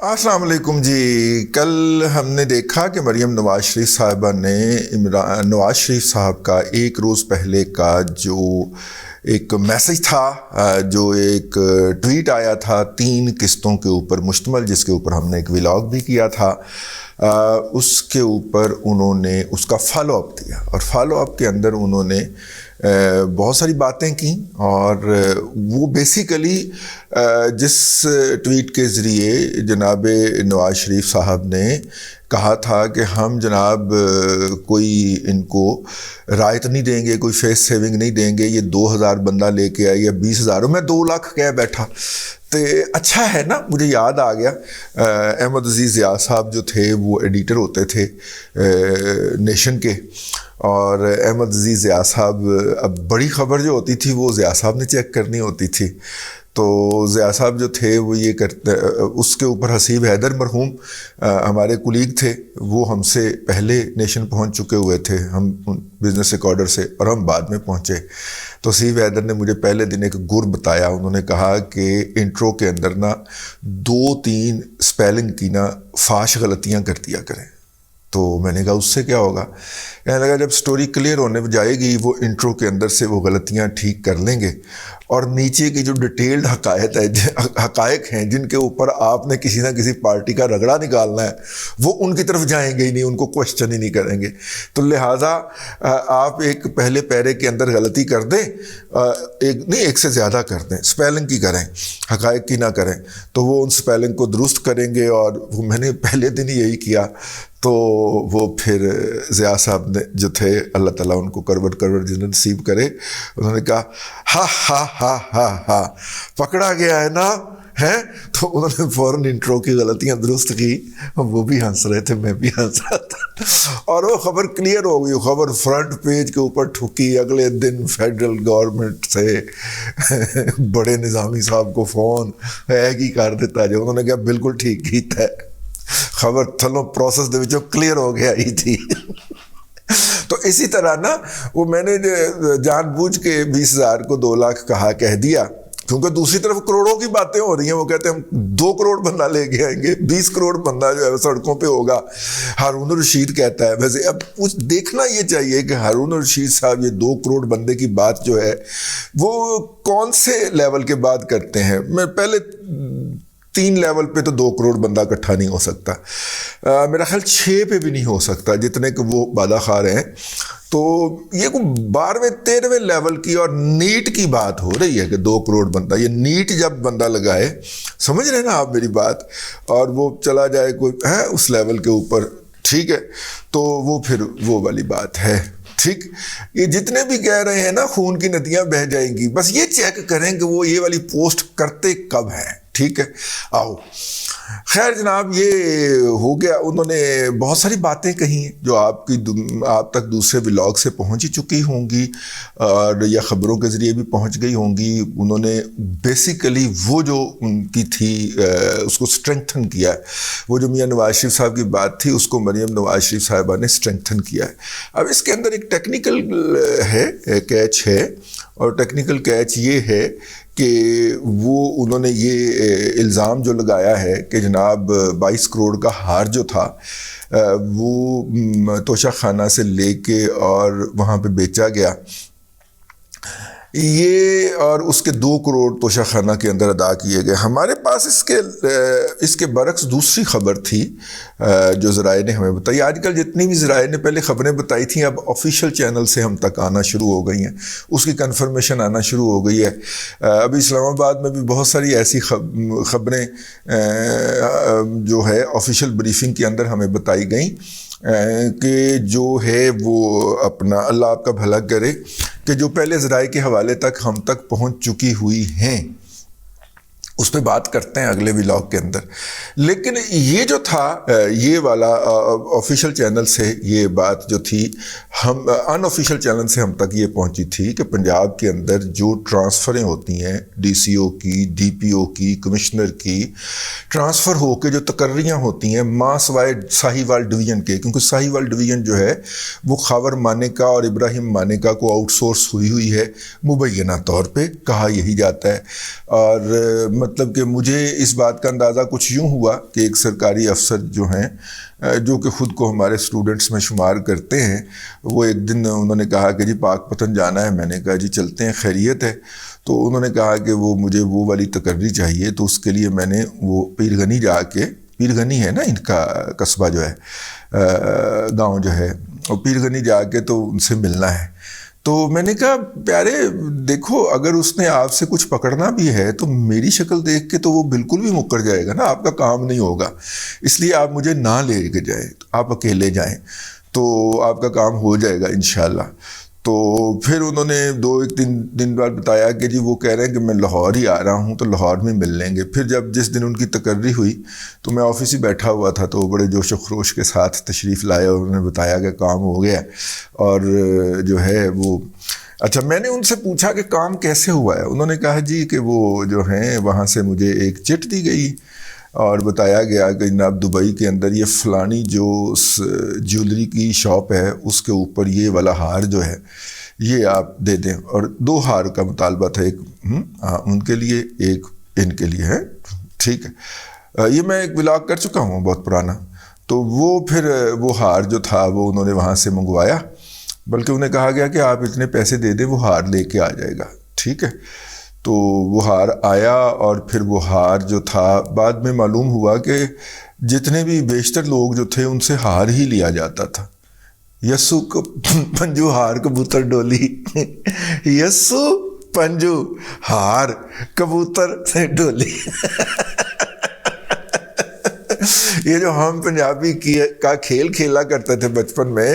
السلام علیکم جی. کل ہم نے دیکھا کہ مریم نواز شریف صاحبہ نے نواز شریف صاحب کا ایک روز پہلے کا جو ایک میسج تھا، جو ایک ٹویٹ آیا تھا 3 قسطوں کے اوپر مشتمل، جس کے اوپر ہم نے ایک ولاگ بھی کیا تھا، اس کے اوپر انہوں نے اس کا فالو اپ دیا، اور فالو اپ کے اندر انہوں نے بہت ساری باتیں کی. اور وہ بیسیکلی جس ٹویٹ کے ذریعے جناب نواز شریف صاحب نے کہا تھا کہ ہم جناب کوئی ان کو رائت نہیں دیں گے، کوئی فیس سیونگ نہیں دیں گے، یہ 2000 بندہ لے کے آئے یا 20,000، میں 2 لاکھ کہہ بیٹھا. تو اچھا ہے نا، مجھے یاد آ گیا احمد عزیز ضیاء صاحب جو تھے وہ ایڈیٹر ہوتے تھے نیشن کے، اور احمد عزیز ضیاء صاحب، اب بڑی خبر جو ہوتی تھی وہ ضیاء صاحب نے چیک کرنی ہوتی تھی. تو ضیاء صاحب جو تھے وہ یہ کرتے، اس کے اوپر حسیب حیدر مرحوم ہمارے کولیگ تھے، وہ ہم سے پہلے نیشن پہنچ چکے ہوئے تھے، ہم بزنس ریکارڈر سے، اور ہم بعد میں پہنچے. تو حسیب حیدر نے مجھے پہلے دن ایک گر بتایا. انہوں نے کہا کہ انٹرو کے اندر نا 2-3 اسپیلنگ کی نا فاش غلطیاں کر دیا کریں. تو میں نے کہا اس سے کیا ہوگا؟ کہنے لگا جب سٹوری کلیئر ہونے جائے گی وہ انٹرو کے اندر سے وہ غلطیاں ٹھیک کر لیں گے، اور نیچے کی جو ڈیٹیلڈ حقائق ہیں جن کے اوپر آپ نے کسی نہ کسی پارٹی کا رگڑا نکالنا ہے، وہ ان کی طرف جائیں گے ہی نہیں، ان کو کوشچن ہی نہیں کریں گے. تو لہٰذا آپ ایک پہلے پیرے کے اندر غلطی کر دیں، ایک سے زیادہ کر دیں، اسپیلنگ کی کریں، حقائق کی نہ کریں، تو وہ ان اسپیلنگ کو درست کریں گے. اور وہ میں نے پہلے دن ہی یہی کیا. تو وہ پھر ضیاء صاحب نے جو تھے، اللہ تعالیٰ ان کو کروٹ جنت نصیب کرے، انہوں نے کہا ہا ہا ہا ہا ہا پکڑا گیا ہے نا ہے. تو انہوں نے فوراً انٹرو کی غلطیاں درست کی. وہ بھی ہنس رہے تھے، میں بھی ہنس رہا تھا، اور وہ خبر کلیئر ہو گئی. خبر فرنٹ پیج کے اوپر ٹھکی. اگلے دن فیڈرل گورنمنٹ سے بڑے نظامی صاحب کو فون ہی کر دیتا، جو انہوں نے کہا بالکل ٹھیک کیتا ہے، خبر تھلوں پروسیس دے وچوں کلیئر ہو گیا ہی تھی. تو اسی طرح نا وہ میں نے جان بوجھ کے 20,000 کو 2 لاکھ کہہ دیا، کیونکہ دوسری طرف کروڑوں کی باتیں ہو رہی ہیں. وہ کہتے ہیں ہم 2 کروڑ بندہ لے کے آئیں گے، 20 کروڑ بندہ جو ہے سڑکوں پہ ہوگا. ہارون الرشید کہتا ہے، ویسے اب کچھ دیکھنا یہ چاہیے کہ ہارون الرشید صاحب یہ 2 کروڑ بندے کی بات جو ہے وہ کون سے لیول کے بعد کرتے ہیں. میں پہلے 3 لیول پہ تو 2 کروڑ بندہ اکٹھا نہیں ہو سکتا، میرا خیال 6 پہ بھی نہیں ہو سکتا جتنے کہ وہ وعدہ خار ہیں. تو یہ کوئی 12ویں 13ویں لیول کی اور نیٹ کی بات ہو رہی ہے کہ 2 کروڑ بندہ، یہ نیٹ جب بندہ لگائے، سمجھ رہے ہیں نا آپ میری بات، اور وہ چلا جائے کوئی ہے اس لیول کے اوپر، ٹھیک ہے، تو وہ پھر وہ والی بات ہے. ٹھیک، یہ جتنے بھی کہہ رہے ہیں نا خون کی ندیاں بہہ جائیں گی، بس یہ چیک کریں کہ وہ یہ والی پوسٹ کرتے کب ہیں. ٹھیک ہے، آؤ خیر جناب، یہ ہو گیا. انہوں نے بہت ساری باتیں کہی ہیں جو آپ تک دوسرے ولاگ سے پہنچ ہی چکی ہوں گی، اور یا خبروں کے ذریعے بھی پہنچ گئی ہوں گی. انہوں نے بیسیکلی وہ جو ان کی تھی اس کو اسٹرینگتھن کیا ہے. وہ جو میاں نواز شریف صاحب کی بات تھی اس کو مریم نواز شریف صاحبہ نے اسٹرینگتھن کیا ہے. اب اس کے اندر ایک ٹیکنیکل کیچ ہے، اور ٹیکنیکل کیچ یہ ہے کہ وہ انہوں نے یہ الزام جو لگایا ہے کہ جناب 22 کروڑ کا ہار جو تھا وہ توشہ خانہ سے لے کے اور وہاں پہ بیچا گیا، یہ، اور اس کے 2 کروڑ توشہ خانہ کے اندر ادا کیے گئے. ہمارے پاس اس کے برعکس دوسری خبر تھی جو ذرائع نے ہمیں بتائی. آج کل جتنی بھی ذرائع نے پہلے خبریں بتائی تھیں اب آفیشیل چینل سے ہم تک آنا شروع ہو گئی ہیں، اس کی کنفرمیشن آنا شروع ہو گئی ہے. ابھی اسلام آباد میں بھی بہت ساری ایسی خبریں جو ہے آفیشیل بریفنگ کے اندر ہمیں بتائی گئیں کہ جو ہے وہ اپنا اللہ آپ کا بھلا کرے، کہ جو پہلے ذرائع کے حوالے تک ہم تک پہنچ چکی ہوئی ہیں اس پہ بات کرتے ہیں اگلے ولاگ کے اندر. لیکن یہ جو تھا یہ والا آفیشیل چینل سے یہ بات جو تھی، ہم ان آفیشیل چینل سے ہم تک یہ پہنچی تھی کہ پنجاب کے اندر جو ٹرانسفریں ہوتی ہیں ڈی سی او کی، ڈی پی او کی، کمشنر کی، ٹرانسفر ہو کے جو تقرریاں ہوتی ہیں ماں سوائے ساہیوال ڈویژن کے، کیونکہ ساہیوال ڈویژن جو ہے وہ خاور مانیکا اور ابراہیم مانیکا کو آؤٹ سورس ہوئی ہے مبینہ طور پہ، کہا یہی جاتا ہے. اور مطلب کہ مجھے اس بات کا اندازہ کچھ یوں ہوا کہ ایک سرکاری افسر جو ہیں جو کہ خود کو ہمارے اسٹوڈنٹس میں شمار کرتے ہیں، وہ ایک دن انہوں نے کہا کہ جی پاک پتن جانا ہے. میں نے کہا جی چلتے ہیں، خیریت ہے. تو انہوں نے کہا کہ وہ مجھے وہ والی تقرری چاہیے. تو اس کے لیے میں نے وہ پیر غنی جا کے، پیر غنی ہے نا ان کا قصبہ جو ہے، گاؤں جو ہے، اور پیر غنی جا کے تو ان سے ملنا ہے. تو میں نے کہا پیارے دیکھو، اگر اس نے آپ سے کچھ پکڑنا بھی ہے تو میری شکل دیکھ کے تو وہ بالکل بھی مکر جائے گا نا، آپ کا کام نہیں ہوگا. اس لیے آپ مجھے نہ لے کے جائیں، آپ اکیلے جائیں تو آپ کا کام ہو جائے گا انشاءاللہ. تو پھر انہوں نے 2-3 دن بعد بتایا کہ جی وہ کہہ رہے ہیں کہ میں لاہور ہی آ رہا ہوں، تو لاہور میں مل لیں گے. پھر جس دن ان کی تقرری ہوئی تو میں آفس ہی بیٹھا ہوا تھا، تو بڑے جوش و خروش کے ساتھ تشریف لائے اور انہوں نے بتایا کہ کام ہو گیا. اور جو ہے وہ اچھا، میں نے ان سے پوچھا کہ کام کیسے ہوا ہے. انہوں نے کہا جی کہ وہ جو ہیں وہاں سے مجھے ایک چٹ دی گئی اور بتایا گیا کہ جناب دبئی کے اندر یہ فلانی جو جیولری کی شاپ ہے اس کے اوپر یہ والا ہار جو ہے یہ آپ دے دیں. اور 2 ہار کا مطالبہ تھا، ایک ان کے لیے، ایک ان کے لیے ہے. ٹھیک ہے، یہ میں ایک ولاگ کر چکا ہوں بہت پرانا. تو وہ پھر وہ ہار جو تھا وہ انہوں نے وہاں سے منگوایا، بلکہ انہیں کہا گیا کہ آپ اتنے پیسے دے دیں، وہ ہار لے کے آ جائے گا. ٹھیک ہے، تو وہ ہار آیا. اور پھر وہ ہار جو تھا بعد میں معلوم ہوا کہ جتنے بھی بیشتر لوگ جو تھے ان سے ہار ہی لیا جاتا تھا. یسو پنجو ہار کبوتر ڈولی، یسو پنجو ہار کبوتر ڈولی. یہ جو ہم پنجابی کا کھیل کھیلا کرتے تھے بچپن میں،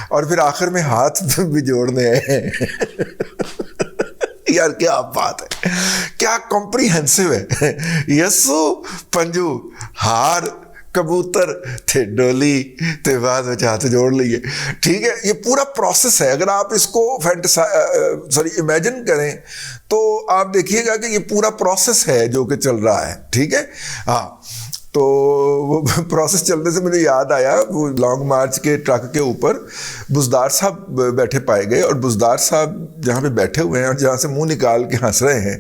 اور پھر آخر میں ہاتھ بھی جوڑنے ہیں. یار کیا بات ہے، کیا کمپریہنسو ہے. یسو پنجو ہار کبوتر تھے ڈولی تے بعد میں ہاتھ جوڑ لیے. ٹھیک ہے، یہ پورا پروسیس ہے. اگر آپ اس کو امیجن کریں تو آپ دیکھیے گا کہ یہ پورا پروسیس ہے جو کہ چل رہا ہے. ٹھیک ہے، ہاں. تو وہ پروسیس چلنے سے مجھے یاد آیا، وہ لانگ مارچ کے ٹرک کے اوپر بزدار صاحب بیٹھے پائے گئے، اور بزدار صاحب جہاں پہ بیٹھے ہوئے ہیں اور جہاں سے منہ نکال کے ہنس رہے ہیں،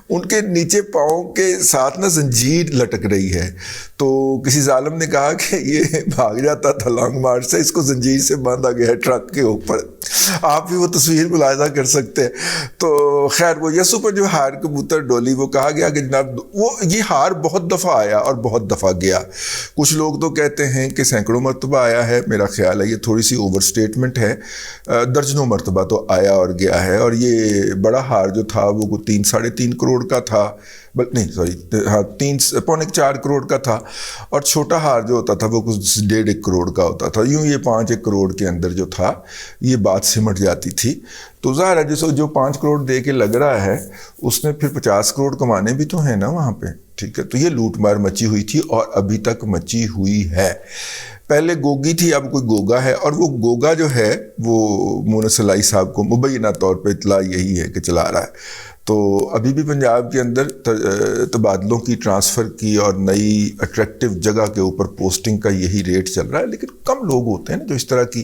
ان کے نیچے پاؤں کے ساتھ نا زنجیر لٹک رہی ہے. تو کسی ظالم نے کہا کہ یہ بھاگ جاتا تھا لانگ مارچ سے، اس کو زنجیر سے باندھا گیا ہے ٹرک کے اوپر. آپ بھی وہ تصویر ملاحظہ کر سکتے ہیں. تو خیر، وہ یسو پر جو ہار کبوتر ڈولی، وہ کہا گیا کہ جناب وہ یہ ہار بہت دفعہ آیا اور بہت دفعہ گیا. کچھ لوگ تو کہتے ہیں کہ سینکڑوں مرتبہ آیا ہے. میرا خیال ہے یہ تھوڑی سی اوور اسٹیٹمنٹ ہے. درجنوں مرتبہ تو آیا اور گیا ہے. اور یہ بڑا ہار جو تھا وہ 3-3.5 کروڑ کا تھا، نہیں سوری، ہاں 3.25 کروڑ کا تھا. اور چھوٹا ہار جو ہوتا تھا وہ کچھ 1.5 کروڑ کا ہوتا تھا. یوں یہ 5 کروڑ کے اندر جو تھا یہ بات سمٹ جاتی تھی. تو ظاہر ہے جو 5 کروڑ دے کے لگ رہا ہے اس نے پھر 50 کروڑ کمانے بھی تو ہیں نا وہاں پہ. ٹھیک ہے، تو یہ لوٹ مار مچی ہوئی تھی اور ابھی تک مچی ہوئی ہے. پہلے گوگی تھی، اب کوئی گوگا ہے. اور وہ گوگا جو ہے وہ مونس علائی صاحب کو مبینہ طور پہ اطلاع یہی ہے کہ چلا رہا ہے. تو ابھی بھی پنجاب کے اندر تبادلوں کی، ٹرانسفر کی اور نئی اٹریکٹیو جگہ کے اوپر پوسٹنگ کا یہی ریٹ چل رہا ہے. لیکن کم لوگ ہوتے ہیں نا جو اس طرح کی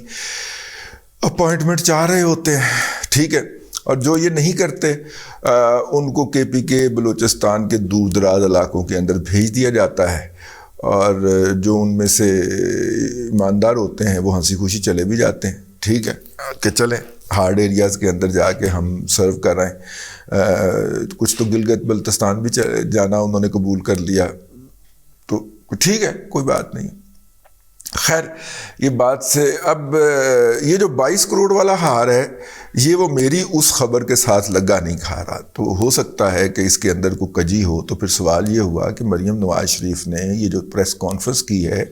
اپوائنٹمنٹ چاہ رہے ہوتے ہیں. ٹھیک ہے، اور جو یہ نہیں کرتے ان کو KP کے بلوچستان کے دور دراز علاقوں کے اندر بھیج دیا جاتا ہے. اور جو ان میں سے ایماندار ہوتے ہیں وہ ہنسی خوشی چلے بھی جاتے ہیں. ٹھیک ہے کہ چلیں ہارڈ ایریاز کے اندر جا کے ہم سرو کر رہے ہیں. کچھ تو گلگت بلتستان بھی جانا انہوں نے قبول کر لیا، تو ٹھیک ہے، کوئی بات نہیں. خیر، یہ بات سے اب یہ جو 22 کروڑ والا ہار ہے یہ وہ میری اس خبر کے ساتھ لگا نہیں کھا رہا. تو ہو سکتا ہے کہ اس کے اندر کوئی کجی ہو. تو پھر سوال یہ ہوا کہ مریم نواز شریف نے یہ جو پریس کانفرنس کی ہے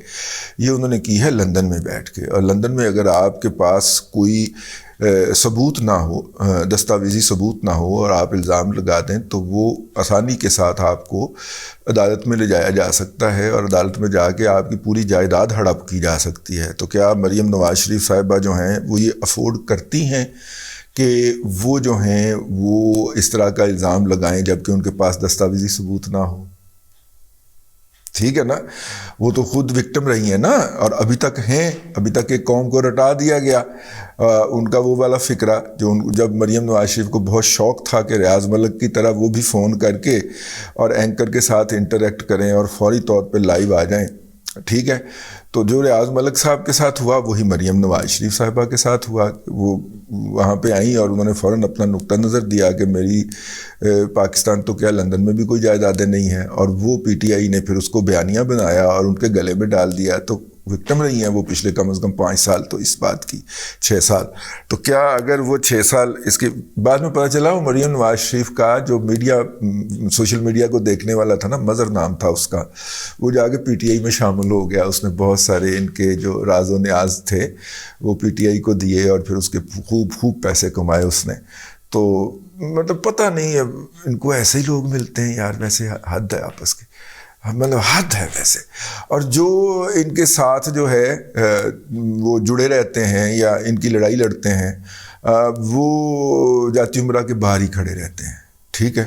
یہ انہوں نے کی ہے لندن میں بیٹھ کے. اور لندن میں اگر آپ کے پاس کوئی ثبوت نہ ہو، دستاویزی ثبوت نہ ہو، اور آپ الزام لگا دیں تو وہ آسانی کے ساتھ آپ کو عدالت میں لے جایا جا سکتا ہے، اور عدالت میں جا کے آپ کی پوری جائیداد ہڑپ کی جا سکتی ہے. تو کیا مریم نواز شریف صاحبہ جو ہیں وہ یہ افورڈ کرتی ہیں کہ وہ جو ہیں وہ اس طرح کا الزام لگائیں جبکہ ان کے پاس دستاویزی ثبوت نہ ہو؟ ٹھیک ہے نا, وہ تو خود وکٹم رہی ہیں نا, اور ابھی تک ہیں, ابھی تک ایک قوم کو رٹا دیا گیا. ان کا وہ والا فکرہ جو جب مریم نواز شریف کو بہت شوق تھا کہ ریاض ملک کی طرح وہ بھی فون کر کے اور اینکر کے ساتھ انٹریکٹ کریں اور فوری طور پہ لائیو آ جائیں, ٹھیک ہے, تو جو ریاض ملک صاحب کے ساتھ ہوا وہی مریم نواز شریف صاحبہ کے ساتھ ہوا. وہ وہاں پہ آئیں اور انہوں نے فوراً اپنا نقطہ نظر دیا کہ میری پاکستان تو کیا لندن میں بھی کوئی جائیدادیں نہیں ہیں, اور وہ پی ٹی آئی نے پھر اس کو بیانیہ بنایا اور ان کے گلے میں ڈال دیا. تو وکٹم رہی ہیں وہ پچھلے کم از کم 5 سال تو اس بات کی 6 سال. تو کیا اگر وہ 6 سال اس کے بعد میں پتہ چلا وہ مریم نواز شریف کا جو میڈیا سوشل میڈیا کو دیکھنے والا تھا نا, مظہر نام تھا اس کا, وہ جا کے پی ٹی آئی میں شامل ہو گیا. اس نے بہت سارے ان کے جو راز و نیاز تھے وہ پی ٹی آئی کو دیے اور پھر اس کے خوب پیسے کمائے اس نے. تو مطلب پتہ نہیں ہے ان کو ایسے ہی لوگ ملتے ہیں یار, ویسے حد ہے آپس کی, مطلب حد ہے ویسے. اور جو ان کے ساتھ جو ہے وہ جڑے رہتے ہیں یا ان کی لڑائی لڑتے ہیں وہ جاتی عمرہ کے باہر ہی کھڑے رہتے ہیں, ٹھیک ہے.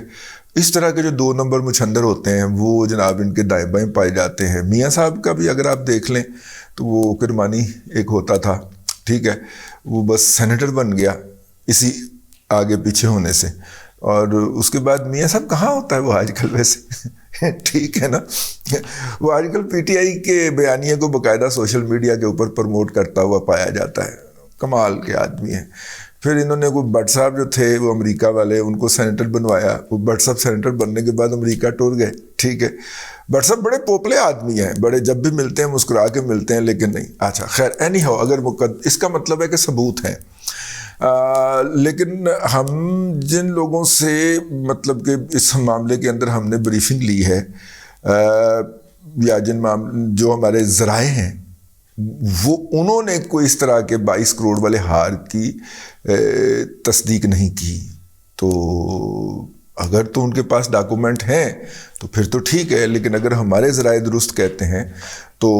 اس طرح کے جو 2 نمبر مچھندر ہوتے ہیں وہ جناب ان کے دائیں بائیں پائے جاتے ہیں. میاں صاحب کا بھی اگر آپ دیکھ لیں تو وہ کرمانی ایک ہوتا تھا, ٹھیک ہے, وہ بس سینیٹر بن گیا اسی آگے پیچھے ہونے سے, اور اس کے بعد میاں صاحب کہاں ہوتا ہے وہ آج کل ویسے, ٹھیک ہے نا. وہ آج کل پی ٹی آئی کے بیانیے کو باقاعدہ سوشل میڈیا کے اوپر پروموٹ کرتا ہوا پایا جاتا ہے. کمال کے آدمی ہیں. پھر انہوں نے کوئی بٹ صاحب جو تھے وہ امریکہ والے, ان کو سینیٹر بنوایا. وہ بٹ صاحب سینیٹر بننے کے بعد امریکہ ٹور گئے, ٹھیک ہے. بٹ صاحب بڑے پوپلے آدمی ہیں, بڑے جب بھی ملتے ہیں مسکرا کے ملتے ہیں, لیکن نہیں. اچھا خیر, اینی ہاؤ, اگر اس کا مطلب ہے کہ ثبوت ہیں. لیکن ہم جن لوگوں سے مطلب کہ اس معاملے کے اندر ہم نے بریفنگ لی ہے یا جو ہمارے ذرائع ہیں وہ انہوں نے کوئی اس طرح کے 22 کروڑ والے ہار کی تصدیق نہیں کی. تو اگر تو ان کے پاس ڈاکومنٹ ہیں تو پھر تو ٹھیک ہے, لیکن اگر ہمارے ذرائع درست کہتے ہیں تو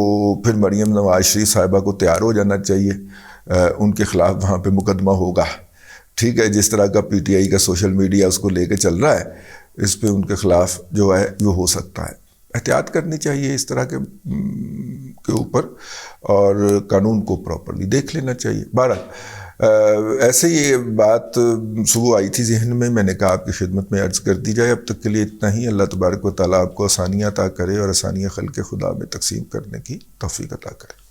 پھر مریم نواز شریف صاحبہ کو تیار ہو جانا چاہیے. ان کے خلاف وہاں پہ مقدمہ ہوگا, ٹھیک ہے. جس طرح کا پی ٹی آئی کا سوشل میڈیا اس کو لے کے چل رہا ہے, اس پہ ان کے خلاف جو ہے وہ ہو سکتا ہے. احتیاط کرنی چاہیے اس طرح کے اوپر, اور قانون کو پراپرلی دیکھ لینا چاہیے. بہرحال ایسے ہی بات صبح آئی تھی ذہن میں نے کہا آپ کی خدمت میں عرض کر دی جائے. اب تک کے لیے اتنا ہی. اللہ تبارک و تعالیٰ آپ کو آسانیاں عطا کرے اور آسانیاں خلق خدا میں تقسیم کرنے کی توفیق عطا کرے.